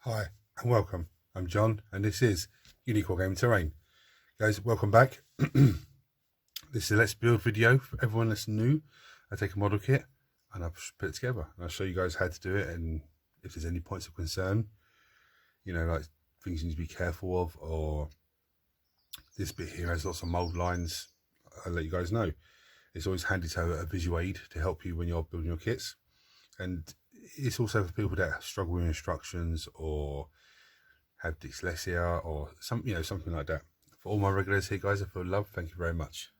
Hi and welcome. I'm John and this is Unique Wargaming Terrain. Guys, welcome back. This is a Let's Build video for everyone that's new. I take a model kit and I put it together and I'll show you guys how to do it, and if there's any points of concern, you know, like things you need to be careful of, or this bit here has lots of mold lines, I'll let you guys know. It's always handy to have a visual aid to help you when you're building your kits, and it's also for people that struggle with instructions or have dyslexia or something like that. For all my regulars here, guys, I feel love. Thank you very much.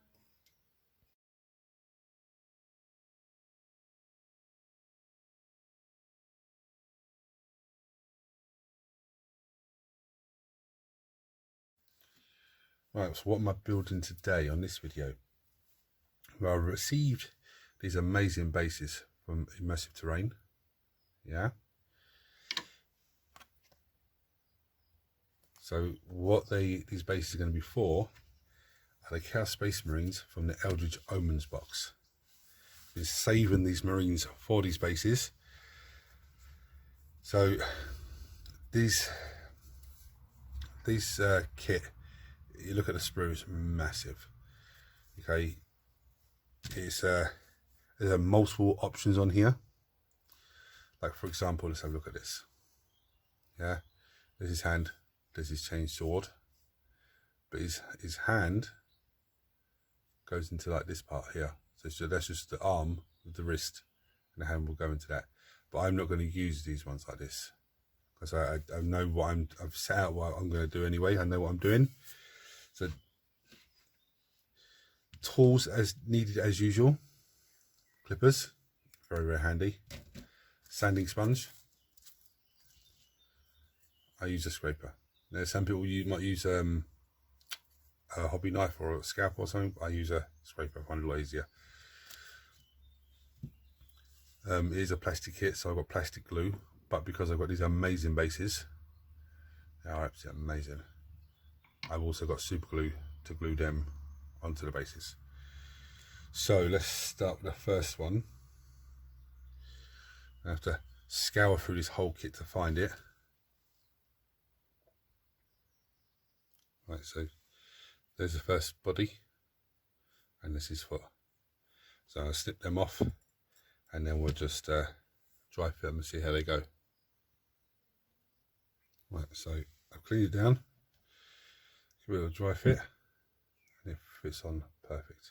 Right, so what am I building today on this video? Well, I received these amazing bases from Immersive Terrain. Yeah. So what these bases are going to be for are the Chaos Space Marines from the Eldritch Omens Box. Been saving these Marines for these bases. So these kit, you look at the sprues, massive. Okay, there's multiple options on here. Like for example, let's have a look at this. Yeah, there's his hand, there's his chain sword, but his hand goes into like this part here. So that's just the arm with the wrist, and the hand will go into that. But I'm not going to use these ones like this, because I know what I've set out what I'm going to do anyway. I know what I'm doing. So tools as needed as usual. Clippers, very, very handy. Sanding sponge. I use a scraper. Now some people might use a hobby knife or a scalpel or something. I use a scraper, I find it a lot easier. It is a plastic kit, so I've got plastic glue, but because I've got these amazing bases, they are absolutely amazing, I've also got super glue to glue them onto the bases. So let's start with the first one. I have to scour through this whole kit to find it. Right, so there's the first body, and this is foot. So I'll snip them off, and then we'll just dry fit them and see how they go. Right, so I've cleaned it down, give it a dry fit, and it fits on perfect.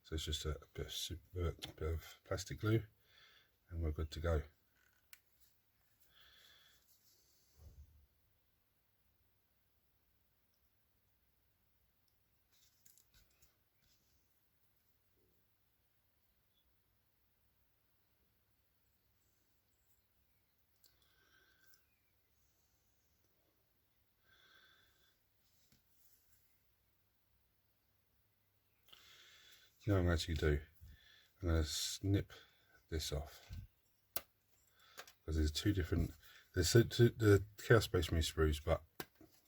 So it's just a bit of plastic glue, and we're good to go. You know what I'm going to do? I'm going to snip this off, because there's two different, there's the Chaos Space Marine sprues, but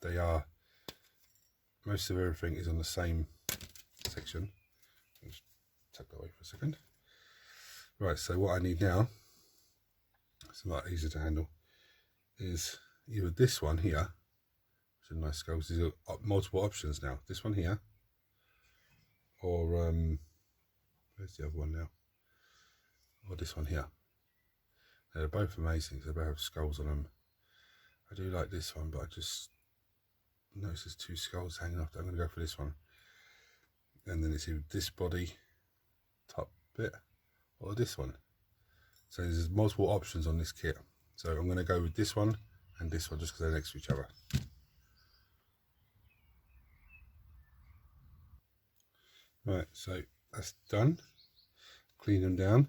they are, most of everything is on the same section. Just tuck that away for a second. Right, so what I need now, it's a lot easier to handle, is either this one here, which is a nice skull. These are multiple options now. This one here, or where's the other one now? Or this one here. They're both amazing. They both have skulls on them. I do like this one, but I just noticed there's two skulls hanging off. I'm going to go for this one. And then it's either this body, top bit, or this one. So there's multiple options on this kit. So I'm going to go with this one and this one just because they're next to each other. Right, so that's done. Clean them down,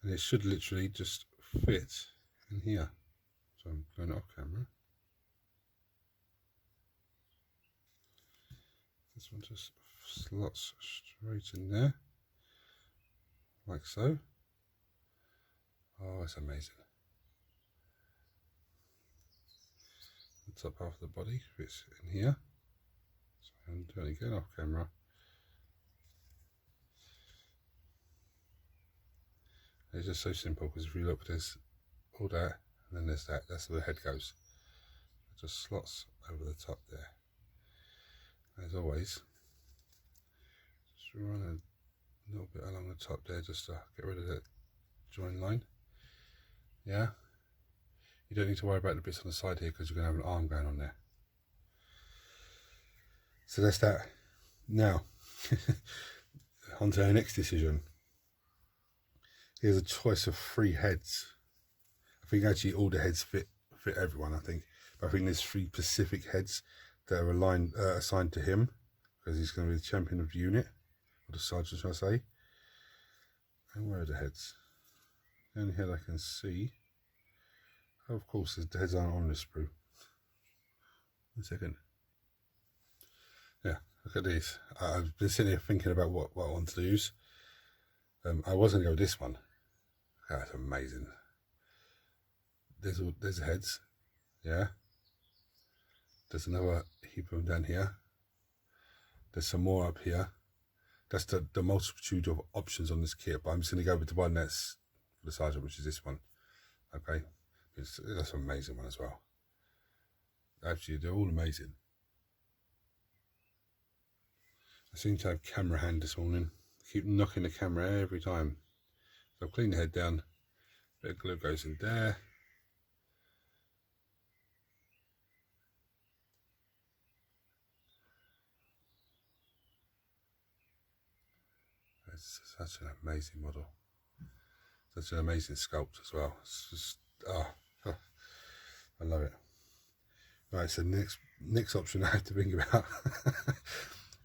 and it should literally just fit in here. So I'm going off camera. This one just slots straight in there, like so. Oh, it's amazing. The top half of the body fits in here. So I'm doing it again off camera. It's just so simple, because if you look, there's all that, and then there's that. That's where the head goes. just slots over the top there. As always, just run a little bit along the top there just to get rid of that join line. Yeah, you don't need to worry about the bits on the side here because you're going to have an arm going on there. So that's that. Now on to our next decision. Here's a choice of 3 heads. I think actually all the heads fit everyone, I think. But I think there's 3 specific heads that are assigned to him, because he's going to be the champion of the unit, or the sergeant, shall I say. And where are the heads? The only head I can see. Oh, of course, the heads aren't on this sprue. 1 second. Yeah, look at these. I've been sitting here thinking about what I want to use. I was going to go with this one. That's amazing. There's the heads. Yeah. There's another heap of them down here. There's some more up here. That's the multitude of options on this kit, but I'm just going to go with the one that's for the sergeant, which is this one. Okay. That's an amazing one as well. Actually, they're all amazing. I seem to have camera hand this morning. I keep knocking the camera every time. So I've cleaned the head down. A bit of glue goes in there. It's such an amazing model. Such an amazing sculpt as well. It's just, I love it. Right, so next option I have to think about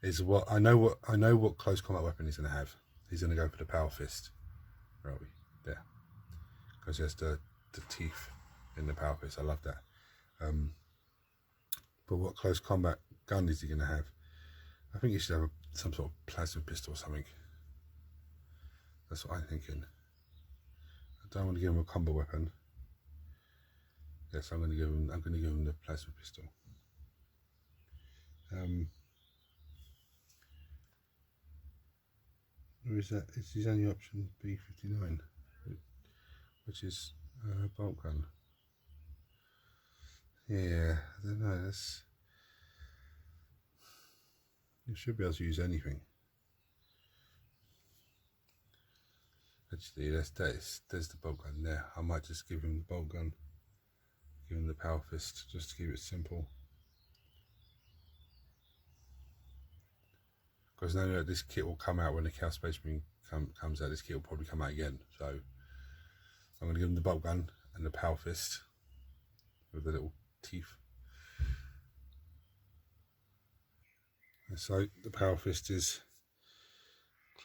is what I know what close combat weapon he's going to have. He's going to go for the power fist. Where are we? There. Because he has the teeth in the power fist. I love that. But what close combat gun is he going to have? I think he should have some sort of plasma pistol or something. That's what I'm thinking. I don't want to give him a combo weapon. Yes, I'm going to give him the plasma pistol. Where is that? It's his only option, B59, which is a bolt gun. Yeah, I don't know. You should be able to use anything. Actually, there's the bolt gun there. I might just give him the bolt gun, give him the power fist, just to keep it simple. Because now that this kit will come out when the Chaos Space Marine comes out, this kit will probably come out again. So I'm going to give him the bolt gun and the power fist with the little teeth. And so the power fist is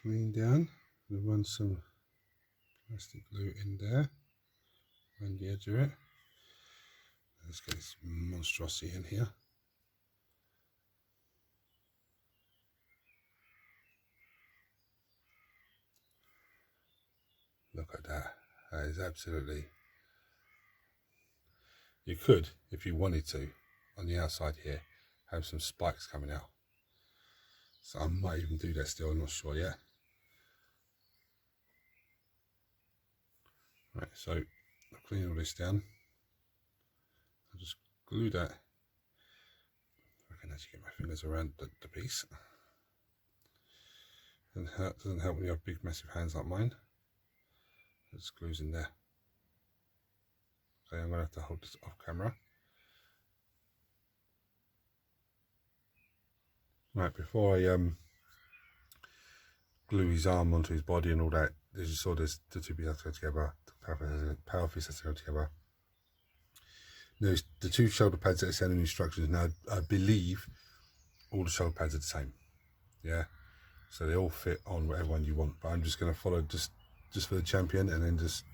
cleaned down. We run some plastic glue in there around the edge of it. Let's get this monstrosity in here. Look at that. That is absolutely... You could, if you wanted to, on the outside here, have some spikes coming out. So I might even do that still, I'm not sure yet. Right, so I'll clean all this down. I'll just glue that. I can actually get my fingers around the piece. Doesn't help when you have big massive hands like mine. It just glues in there. So I'm going to have to hold this off camera. Right, before I glue his arm onto his body and all that, as you saw, there's the two pieces have to go together. The power fist has to go together. There's the 2 shoulder pads that are sending instructions. Now, I believe all the shoulder pads are the same. Yeah, so they all fit on whatever one you want. But I'm just going to follow just for the champion, and then just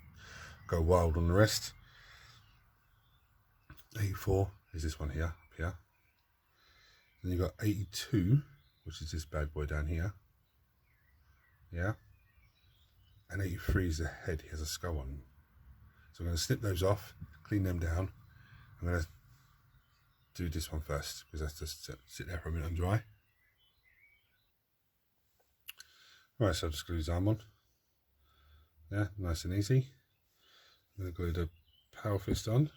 go wild on the rest. 84 is this one here, up here. Then you've got 82, which is this bad boy down here. Yeah. And 83 is the head. He has a skull on him. So I'm going to snip those off, clean them down. I'm going to do this one first, because that's just sit there for a minute and dry. Right, so I'll just glue his arm on. Yeah, nice and easy. I'm going to glue the power fist on.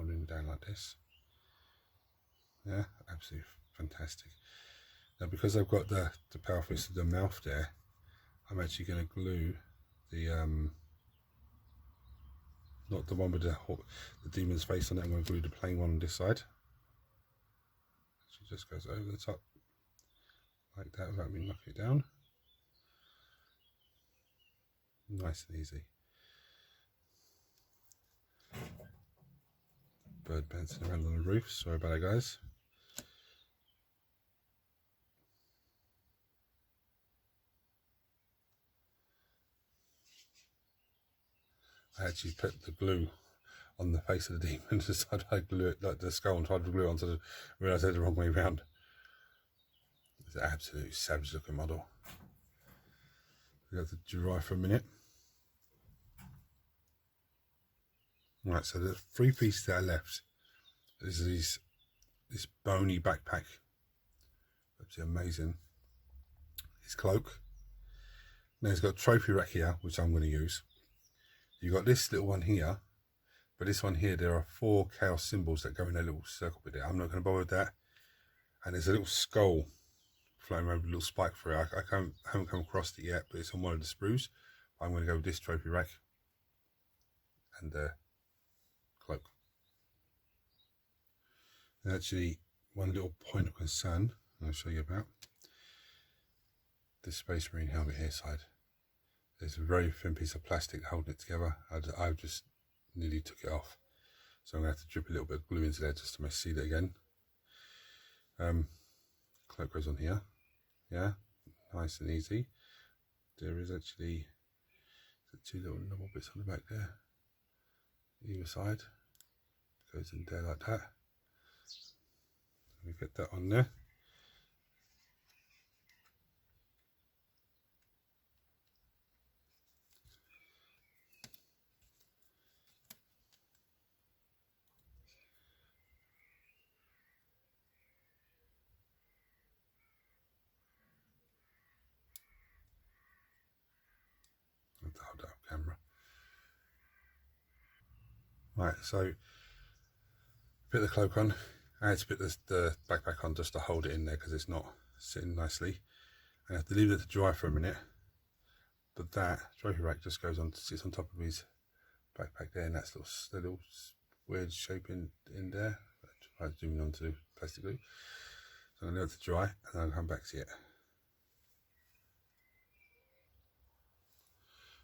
holding them down like this. Yeah, absolutely fantastic. Now because I've got the power fist of the mouth there, I'm actually going to glue the not the one with the demon's face on it. I'm going to glue the plain one on this side. She just goes over the top like that without me knocking it down. Nice and easy. Bird bouncing around on the roof. Sorry about that, guys. I actually put the glue on the face of the demon and decided I'd glue it like the skull and tried to glue it onto the, realised I did it the wrong way around. It's an absolute savage looking model. We have to dry for a minute. Right, so the 3 pieces that are left is this bony backpack. Absolutely amazing. His cloak. Now he's got a trophy rack here, which I'm going to use. You've got this little one here, but this one here, there are 4 chaos symbols that go in a little circle bit there. I'm not going to bother with that. And there's a little skull floating over, a little spike through it. I haven't come across it yet, but it's on one of the sprues. I'm going to go with this trophy rack and the cloak. And actually, one little point of concern I'll show you about this Space Marine helmet here side. There's a very thin piece of plastic holding it together. I've just nearly took it off, so I'm going to have to drip a little bit of glue into there just to seal it again. Cloak goes on here. Yeah, nice and easy. There is actually 2 little knobble bits on the back there, either side. Goes in there like that. We get that on there. Hold up camera. Right, so put the cloak on. I had to put the backpack on just to hold it in there because it's not sitting nicely. I have to leave it to dry for a minute. But that trophy rack just goes on, sits on top of his backpack there, and that's the little weird shape in there. I tried zooming onto plastic glue. So I'm going to let it to dry and then I'll come back to it.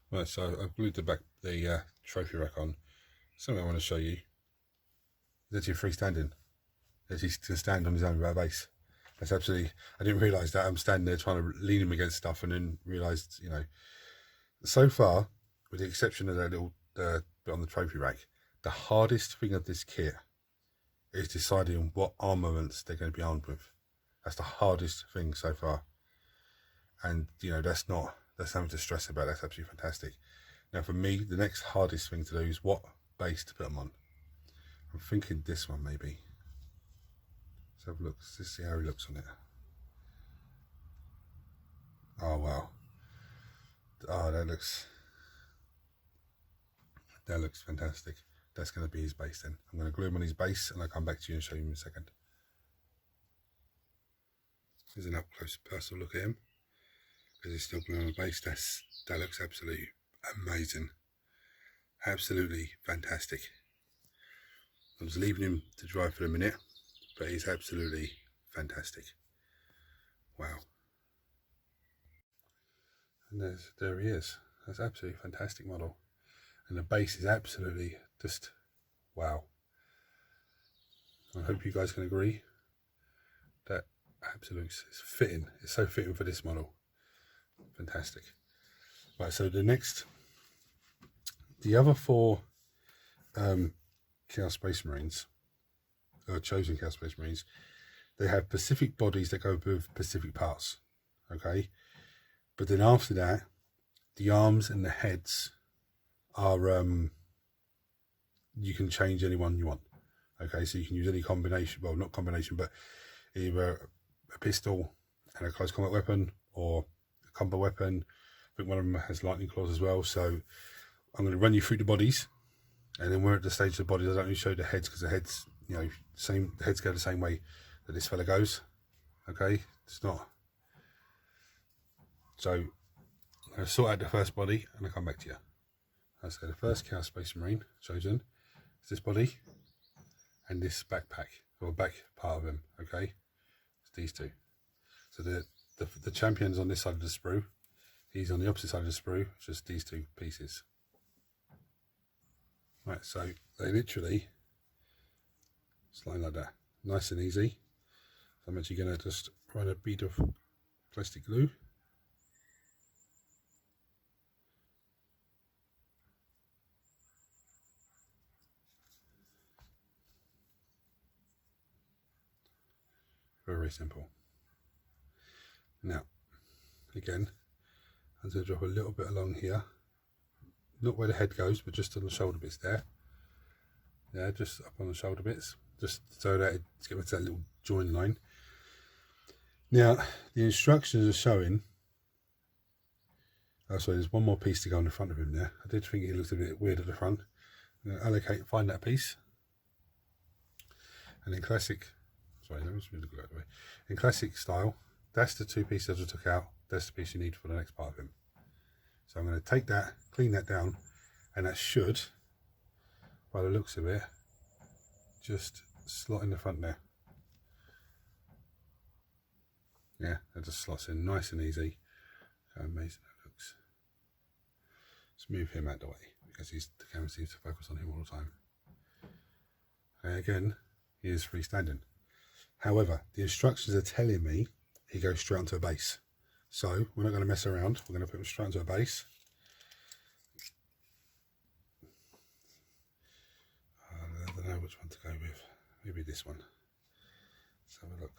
Right, so I've glued the trophy rack on. Something I want to show you. It's actually freestanding. He can stand on his own base. That's absolutely, I didn't realise that. I'm standing there trying to lean him against stuff and then realised, you know, so far, with the exception of that little bit on the trophy rack, the hardest thing of this kit is deciding what armaments they're going to be armed with. That's the hardest thing so far. And, you know, that's something to stress about. That's absolutely fantastic. Now for me, the next hardest thing to do is what base to put them on. I'm thinking this one maybe. Let's have a look. Let's see how he looks on it. Oh wow. Oh, that looks fantastic. That's going to be his base then. I'm going to glue him on his base and I'll come back to you and show you in a second. Here's an up close personal look at him. Because he's still gluing on the base. That looks absolutely amazing. Absolutely fantastic. I was leaving him to dry for a minute, but he's absolutely fantastic. Wow. And there he is. That's absolutely fantastic model. And the base is absolutely just wow. I hope you guys can agree that absolutely is fitting. It's so fitting for this model. Fantastic. Right, so the other 4 Chaos Space Marines, chosen Chaos Space Marines, they have specific bodies that go with specific parts. Okay, but then after that, the arms and the heads are you can change any one you want. Okay, so you can use any combination, well, not combination, but either a pistol and a close combat weapon or a combo weapon. I think one of them has lightning claws as well. So I'm going to run you through the bodies And then we're at the stage of the body. I don't really show the heads because the heads, you know, the heads go the same way that this fella goes. Okay, it's not. So I'm going to sort out the first body and I'll come back to you. So the first Chaos Space Marine chosen is this body and this backpack, or back part of him. Okay, it's these two. So the champion's on this side of the sprue. He's on the opposite side of the sprue, just these two pieces. Right, so they literally slide like that, nice and easy. So I'm actually going to just run a bead of plastic glue. Very, very simple. Now, again, I'm going to drop a little bit along here. Not where the head goes, but just on the shoulder bits there. Yeah, just up on the shoulder bits, just so that it's getting to that little join line. Now, the instructions are showing. Oh, sorry, there's one more piece to go on the front of him there. I did think it looked a bit weird at the front. I'm going to allocate, find that piece. And in classic, sorry, let me just move the glue out of the way. In classic style, that's the two pieces I took out. That's the piece you need for the next part of him. So I'm going to take that, clean that down, and that should, by the looks of it, just slot in the front there. Yeah, that just slots in nice and easy. How amazing that looks. Let's move him out of the way because the camera seems to focus on him all the time. And again, he is freestanding. However, the instructions are telling me he goes straight onto a base. So we're not going to mess around. We're going to put him straight onto a base. I don't know which one to go with. Maybe this one. Let's have a look.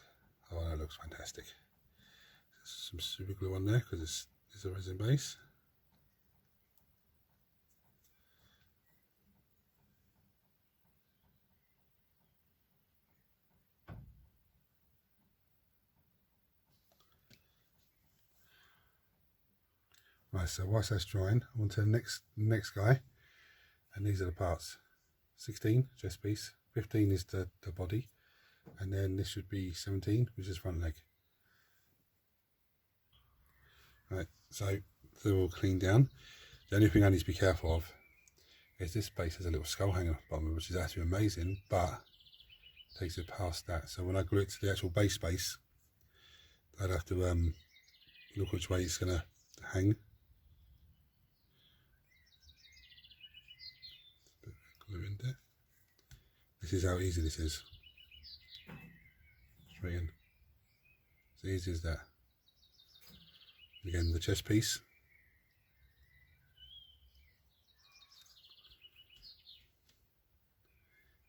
Oh, that looks fantastic. There's some super glue on there because it's a resin base. Right, so whilst that's drying, I want to the next guy, and these are the parts. 16, chest piece, 15 is the body, and then this should be 17, which is front leg. Right, so they're all cleaned down. The only thing I need to be careful of is this base has a little skull hanging off the bottom, which is actually amazing, but it takes it past that. So when I glue it to the actual base space, I'd have to look which way it's going to hang. Glue in there. This is how easy this is. Straight in. As easy as that. Again, the chest piece.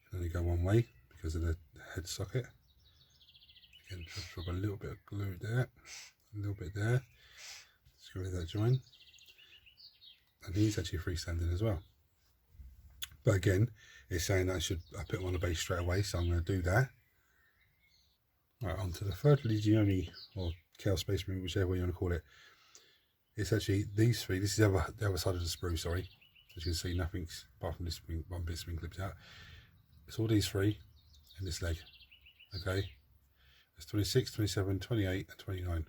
Can only go one way because of the head socket. Again, just drop a little bit of glue there, a little bit there. Just get rid of that join. And he's actually freestanding as well. But again, it's saying that I put him on the base straight away, so I'm going to do that. Right, on to the third Legione, or Chaos Space Marine, whichever way you want to call it. It's actually these three. This is the other side of the sprue, sorry. As you can see, nothing's, apart from this one bit's been clipped out. It's all these three and this leg. Okay? It's 26, 27, 28 and 29.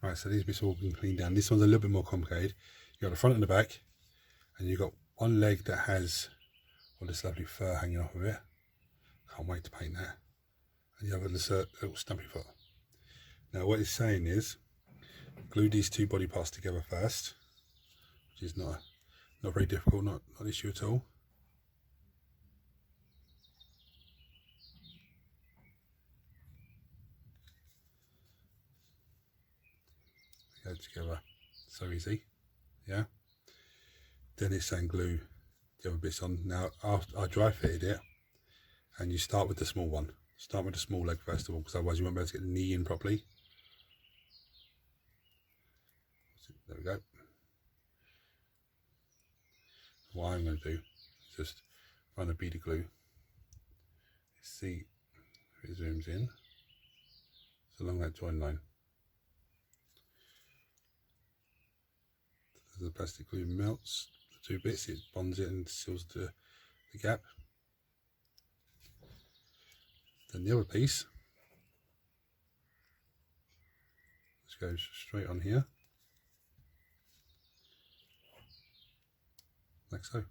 Right, so these bits have all been cleaned down. This one's a little bit more complicated. You've got the front and the back, and you've got one leg that has all this lovely fur hanging off of it. Can't wait to paint that. And the other is a little stumpy foot. Now what it's saying is, glue these two body parts together first, which is not very difficult, not an issue at all. They go together, so easy. Yeah. Then it's saying glue the other bits on. Now I dry fitted it, and you start with the small one. Start with the small leg first of all, because otherwise you won't be able to get the knee in properly. There we go. What I'm going to do is just run a bead of glue. See if it zooms in. It's along that join line. As the plastic glue melts the two bits, it bonds it and seals the gap. Then the other piece just goes straight on here, like so.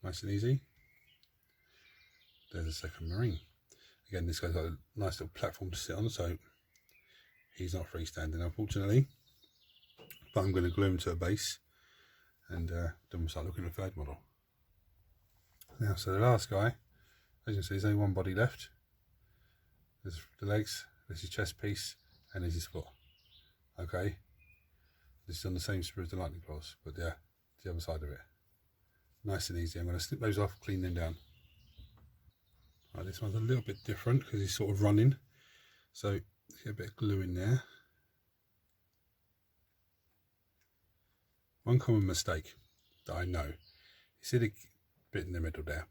Nice and easy. There's a second marine. Again, this guy's got a nice little platform to sit on, so he's not freestanding, unfortunately. But I'm going to glue him to a base, and then we'll start looking at the third model. Now, so the last guy, as you can see, there's only one body left. There's the legs, there's his chest piece, and there's his foot. Okay, this is on the same sprue as the lightning claws, but the other side of it. Nice and easy. I'm going to snip those off, clean them down. Right, this one's a little bit different because he's sort of running, so get a bit of glue in there. One common mistake that I know, you see the bit in the middle there?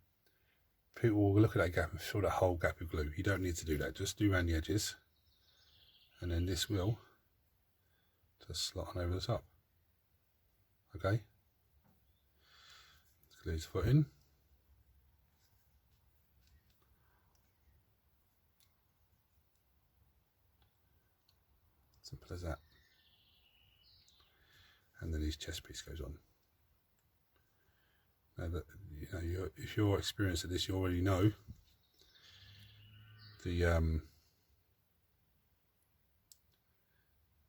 People will look at that gap and fill that whole gap with glue. You don't need to do that, just do around the edges, and then this will just slot on over the top. Okay, let's glue his foot in. Simple as that. And then his chest piece goes on. Now that if you're experienced at this, you already know the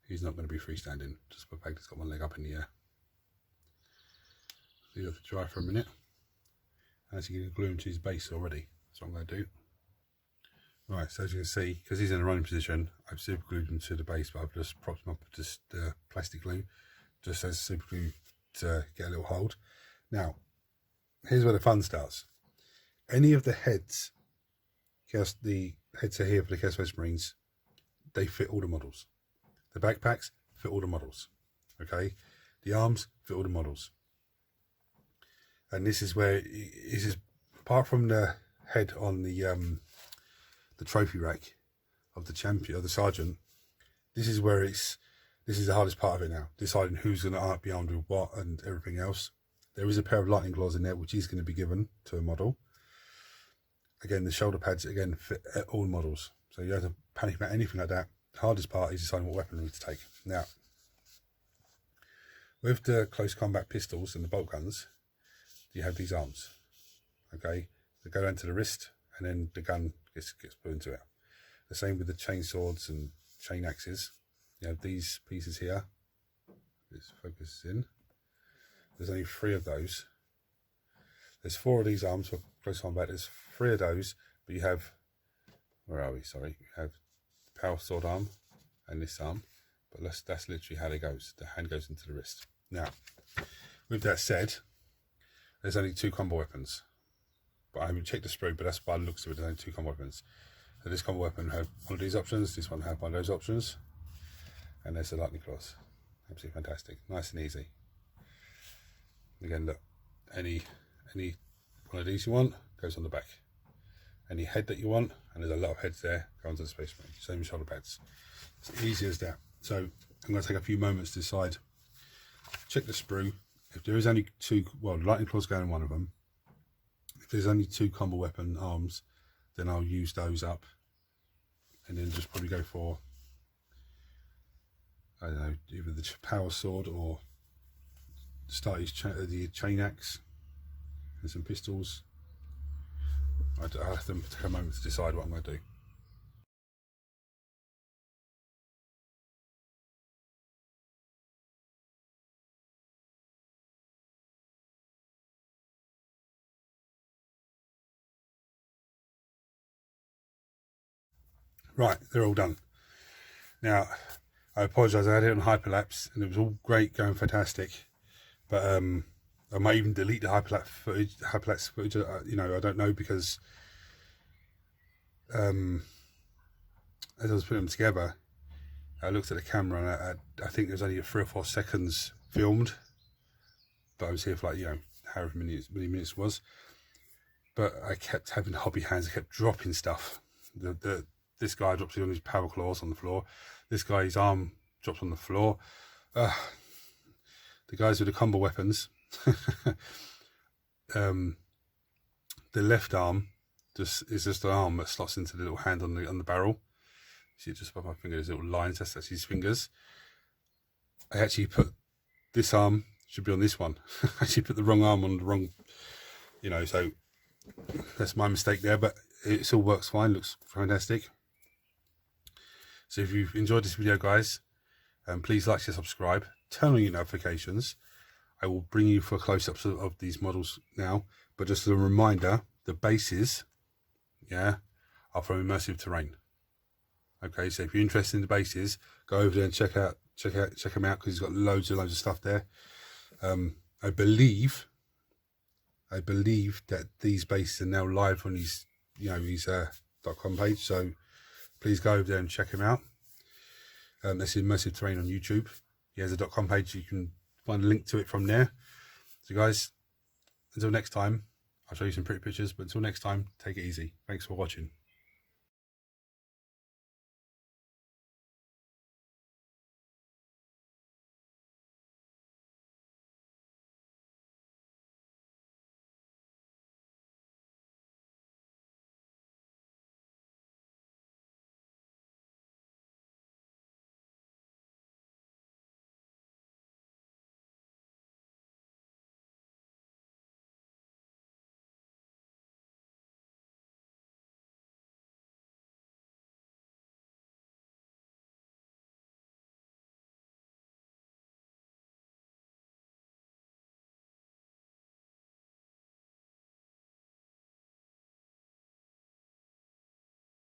he's not going to be freestanding. Just the fact he's got one leg up in the air. Leave it to dry for a minute. As you can glue him to his base already, that's what I'm going to do. Right, so as you can see, because he's in a running position, I've super glued him to the base, but I've just propped him up with just plastic glue, just as super glue to get a little hold. Now, here's where the fun starts. Any of the heads, the heads are here for the Chaos Space Marines, they fit all the models. The backpacks fit all the models. Okay, the arms fit all the models. And this is where apart from the head on the trophy rack of the champion, of the sergeant, this is where this is the hardest part of it now, deciding who's going to be armed with what and everything else. There is a pair of lightning claws in there which is going to be given to a model. Again, the shoulder pads again fit all models, so you don't have to panic about anything like that. The hardest part is deciding what weaponry to take. Now, with the close combat pistols and the bolt guns, you have these arms. Okay, they go down to the wrist, and then the gun gets put into it. The same with the chain swords and chain axes. You have these pieces here. This focuses in. There's only 3 of those. There's 4 of these arms for close combat. There's 3 of those, but you have, where are we? Sorry, you have the power sword arm and this arm. But that's literally how it goes. The hand goes into the wrist. Now, with that said, there's only 2 combo weapons. But I haven't checked the sprue, but that's by the looks of it, there's only 2 combo weapons. So this combo weapon have one of these options, this one have one of those options, and there's the lightning claws. Absolutely fantastic, nice and easy. Again, look, any one of these you want goes on the back. Any head that you want, and there's a lot of heads there, go onto the Space Marine. Same with shoulder pads. It's easy as that. So I'm going to take a few moments to decide. Check the sprue. If there is only 2, well, lightning claws go in one of them. If there's only 2 combo weapon arms, then I'll use those up, and then just probably go for, I don't know, either the power sword or start the chain axe and some pistols. I'll have to take a moment to decide what I'm going to do. Right, they're all done. Now, I apologise, I had it on hyperlapse and it was all great, going fantastic. But I might even delete the hyperlapse footage, you know, I don't know, because as I was putting them together, I looked at the camera and I think there's only 3 or 4 seconds filmed. But I was here for, like, you know, however many minutes it was. But I kept having hobby hands, I kept dropping stuff. This guy drops on his power claws on the floor. This guy's arm drops on the floor. the guys with the combo weapons, the left arm is just an arm that slots into the little hand on the barrel. See it just above my finger, there's little lines, that's his fingers. I actually put this arm, should be on this one. I actually put the wrong arm on the wrong, you know, so that's my mistake there, but it still works fine, looks fantastic. So if you've enjoyed this video, guys, please like, share, subscribe, turn on your notifications. I will bring you for close-ups of these models now, but just a reminder, the bases, yeah, are from Immersive Terrain. Okay, so if you're interested in the bases, go over there and check them out, because he's got loads of stuff there. I believe that these bases are now live on his, you know, his .com page. So please go over there and check him out. That's Immersive Terrain on YouTube. He has a .com page. You can find a link to it from there. So guys, until next time, I'll show you some pretty pictures. But until next time, take it easy. Thanks for watching.